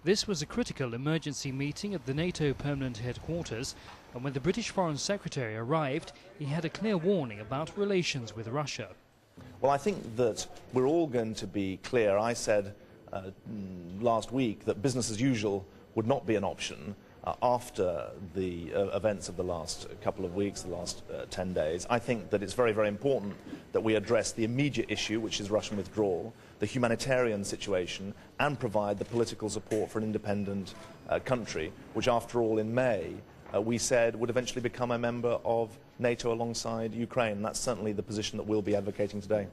This was a critical emergency meeting at the NATO permanent headquarters, and when the British Foreign Secretary arrived, he had a clear warning about relations with Russia. Well, I think that we're all going to be clear. I said last week that business as usual would not be an option after the events of the last couple of weeks, the last 10 days. I think that it's very, very important that we address the immediate issue, which is Russian withdrawal, the humanitarian situation, and provide the political support for an independent country, which, after all, in May, we said would eventually become a member of NATO alongside Ukraine. And that's certainly the position that we'll be advocating today.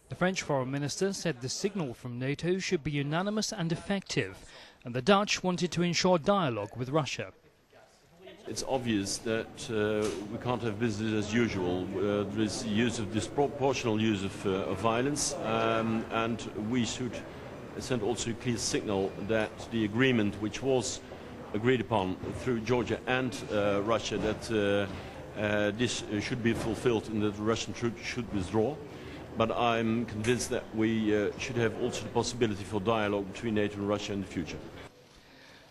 The French Foreign Minister said the signal from NATO should be unanimous and effective, and the Dutch wanted to ensure dialogue with Russia. It's obvious that we can't have business as usual. There is disproportional use of violence, and we should send also a clear signal that the agreement which was agreed upon through Georgia and Russia, that this should be fulfilled and that the Russian troops should withdraw. But I'm convinced that we should have also the possibility for dialogue between NATO and Russia in the future.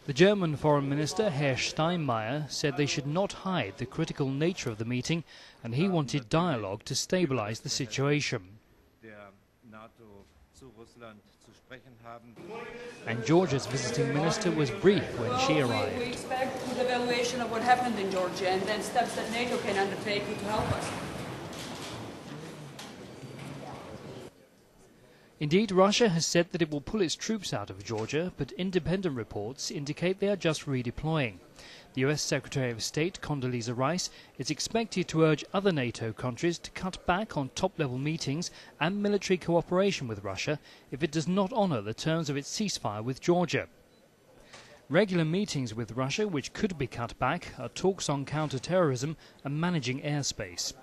The German Foreign Minister, Herr Steinmeier, said they should not hide the critical nature of the meeting, and he wanted dialogue to stabilize the situation. And Georgia's visiting minister was brief when she arrived. We expect good evaluation of what happened in Georgia and then steps that NATO can undertake to help us. Indeed, Russia has said that it will pull its troops out of Georgia, but independent reports indicate they are just redeploying. The US Secretary of State, Condoleezza Rice, is expected to urge other NATO countries to cut back on top-level meetings and military cooperation with Russia if it does not honour the terms of its ceasefire with Georgia. Regular meetings with Russia, which could be cut back, are talks on counter-terrorism and managing airspace.